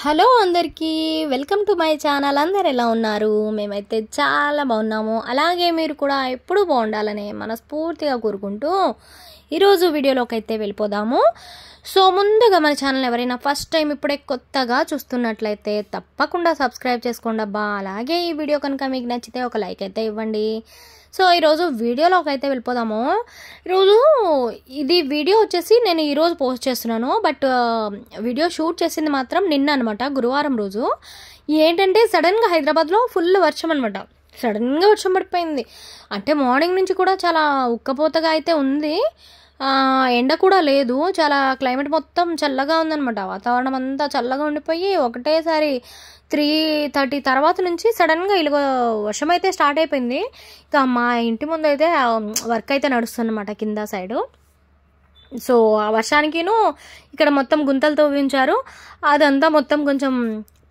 Hello అందరికీ welcome to my channel. అందరు ఎలా ఉన్నారు? మేమైతే చాలా బాగున్నాము. అలాగే మీరు కూడా ఎప్పుడూ బాగుండాలని మనస్ఫూర్తిగా కోరుకుంటూ ఈరోజు వీడియోలోకి అయితే వెళ్ళిపోదాము. సో ముందుగా మన ఛానల్ ఎవరైనా ఫస్ట్ టైం ఇప్పుడే కొత్తగా చూస్తున్నట్లయితే తప్పకుండా సబ్స్క్రైబ్ చేసుకోండి అబ్బా. అలాగే ఈ వీడియో కనుక మీకు నచ్చితే ఒక లైక్ అయితే ఇవ్వండి. సో ఈరోజు వీడియోలోకి అయితే వెళ్ళిపోదాము. ఈరోజు ఇది వీడియో వచ్చేసి నేను ఈరోజు పోస్ట్ చేస్తున్నాను, బట్ వీడియో షూట్ చేసింది మాత్రం నిన్న అనమాట, గురువారం రోజు. ఏంటంటే సడన్గా హైదరాబాద్లో ఫుల్ వర్షం అనమాట. సడన్గా వర్షం పడిపోయింది. అంటే మార్నింగ్ నుంచి కూడా చాలా ఉక్కపోతగా అయితే ఉంది, ఎండ కూడా లేదు. చాలా క్లైమేట్ మొత్తం చల్లగా ఉందనమాట. వాతావరణం అంతా చల్లగా ఉండిపోయి ఒకటేసారి 3:30 తర్వాత నుంచి సడన్గా ఇలాగ వర్షం అయితే స్టార్ట్ అయిపోయింది. ఇంకా మా ఇంటి ముందు అయితే వర్క్ అయితే నడుస్తుందన్నమాట కింద సైడు. సో ఆ వర్షానికిను ఇక్కడ మొత్తం గుంతలు తవ్వించారు. అదంతా మొత్తం కొంచెం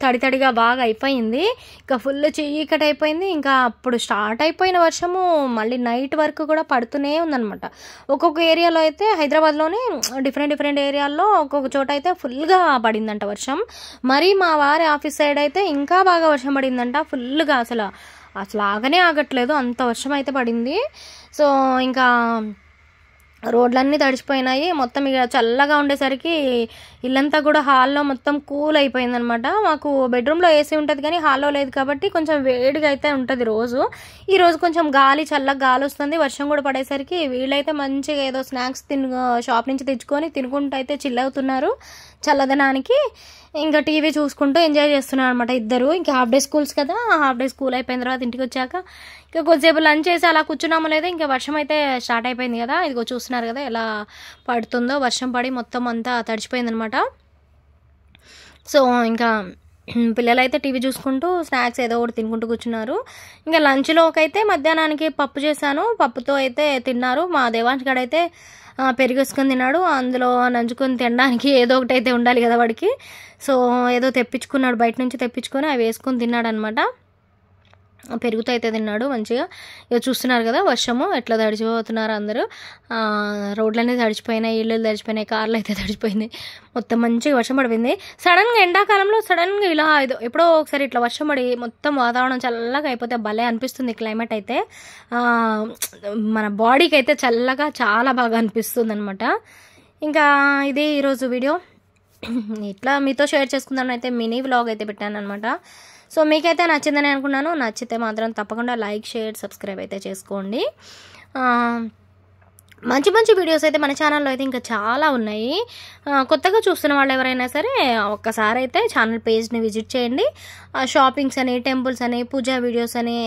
తడితడిగా బాగా అయిపోయింది. ఇంకా ఫుల్ చీకటి అయిపోయింది. ఇంకా అప్పుడు స్టార్ట్ అయిపోయిన వర్షము మళ్ళీ నైట్ వరకు కూడా పడుతూనే ఉందన్నమాట. ఒక్కొక్క ఏరియాలో అయితే హైదరాబాద్లోనే డిఫరెంట్ ఏరియాల్లో ఒక్కొక్క చోట అయితే ఫుల్గా పడిందంట వర్షం. మరి మా వారి ఆఫీస్ సైడ్ అయితే ఇంకా బాగా వర్షం పడిందంట, ఫుల్గా. అసలు ఆగనే ఆగట్లేదు, అంత వర్షం అయితే పడింది. సో ఇంకా రోడ్లన్నీ తడిచిపోయినాయి. మొత్తం ఇక చల్లగా ఉండేసరికి ఇల్లంతా కూడా హాల్లో మొత్తం కూల్ అయిపోయిందనమాట. మాకు బెడ్రూమ్లో ఏసీ ఉంటుంది కానీ హాల్లో లేదు కాబట్టి కొంచెం వేడిగా అయితే ఉంటుంది రోజు. ఈరోజు కొంచెం చల్లగా గాలి వస్తుంది. వర్షం కూడా పడేసరికి వీళ్ళైతే మంచిగా ఏదో స్నాక్స్ షాప్ నుంచి తెచ్చుకొని తినుకుంటూ అయితే చిల్ అవుతున్నారు చల్లదనానికి. ఇంకా టీవీ చూసుకుంటూ ఎంజాయ్ చేస్తున్నారు అనమాట ఇద్దరు. ఇంకా హాఫ్ డే స్కూల్స్ కదా, హాఫ్ డే స్కూల్ అయిపోయిన తర్వాత ఇంటికి వచ్చాక ఇంకా కొద్దిసేపు లంచ్ చేసి అలా కూర్చున్నామో లేదా ఇంకా వర్షం అయితే స్టార్ట్ అయిపోయింది కదా. ఇదిగో చూస్తున్నారు కదా ఎలా పడుతుందో. వర్షం పడి మొత్తం అంతా తడిచిపోయిందనమాట. సో ఇంకా పిల్లలు అయితే టీవీ చూసుకుంటూ స్నాక్స్ ఏదో ఒకటి తినుకుంటూ కూర్చున్నారు. ఇంకా లంచ్లోకి అయితే మధ్యాహ్నానికి పప్పు చేశాను, పప్పుతో అయితే తిన్నారు. మా దేవాంశ్ గడ అయితే పెరిగేసుకొని తిన్నాడు. అందులో నంచుకొని తినడానికి ఏదో ఒకటి అయితే ఉండాలి కదా వాడికి. సో ఏదో తెప్పించుకున్నాడు, బయట నుంచి తెప్పించుకొని అవి వేసుకొని తిన్నాడు అనమాట. పెరుగుతో అయితే తిన్నాడు మంచిగా. ఇక చూస్తున్నారు కదా వర్షము ఎట్లా తడిచిపోతున్నారు అందరూ. రోడ్లన్నీ తడిచిపోయినాయి, ఇళ్ళు తడిచిపోయినాయి, కార్లు అయితే తడిచిపోయినాయి. మొత్తం మంచిగా వర్షం పడిపోయింది. సడన్గా ఎండాకాలంలో సడన్గా ఇలా ఎప్పుడో ఒకసారి ఇట్లా వర్షం పడి మొత్తం వాతావరణం చల్లగా అయిపోతే భలే అనిపిస్తుంది క్లైమేట్ అయితే. మన బాడీకి అయితే చల్లగా చాలా బాగా అనిపిస్తుంది అనమాట. ఇంకా ఇది ఈరోజు వీడియో ఇట్లా మీతో షేర్ చేసుకుందామని అయితే మినీ వ్లాగ్ అయితే పెట్టాను అనమాట. సో మీకైతే నచ్చిందని అనుకున్నాను. నచ్చితే మాత్రం తప్పకుండా లైక్, షేర్, సబ్స్క్రైబ్ అయితే చేసుకోండి. మంచి వీడియోస్ అయితే మన ఛానల్లో అయితే ఇంకా చాలా ఉన్నాయి. కొత్తగా చూస్తున్న వాళ్ళు ఎవరైనా సరే ఒక్కసారి అయితే ఛానల్ పేజ్ని విజిట్ చేయండి. షాపింగ్స్ అని, టెంపుల్స్ అని, పూజా వీడియోస్ అని,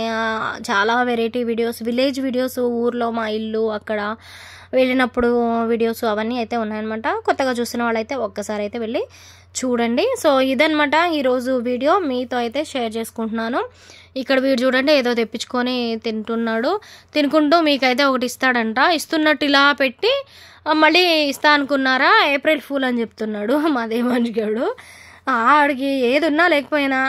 చాలా వెరైటీ వీడియోస్, విలేజ్ వీడియోస్, ఊర్లో మా ఇల్లు అక్కడ వెళ్ళినప్పుడు వీడియోస్ అవన్నీ అయితే ఉన్నాయన్నమాట. కొత్తగా చూస్తున్న వాళ్ళైతే ఒక్కసారి అయితే వెళ్ళి చూడండి. సో ఇదనమాట ఈరోజు వీడియో మీతో అయితే షేర్ చేసుకుంటున్నాను. ఇక్కడ వీడు చూడండి ఏదో తెప్పించుకొని తింటున్నాడు. తినుకుంటూ మీకైతే ఒకటి ఇస్తాడంట. ఇస్తున్నట్టు ఇలా పెట్టి మళ్ళీ ఇస్తా అనుకున్నారా, ఏప్రిల్ ఫూల్ అని చెప్తున్నాడు మా దేవాంశ్ గారు. ఆడికి ఏది ఉన్నా లేకపోయినా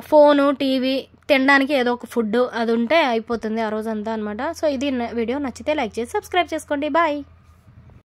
ఫోను, టీవీ, తినడానికి ఏదో ఒక ఫుడ్ అది ఉంటే అయిపోతుంది ఆ రోజంతా అనమాట. సో ఇది వీడియో నచ్చితే లైక్ చేసి సబ్స్క్రైబ్ చేసుకోండి. బాయ్.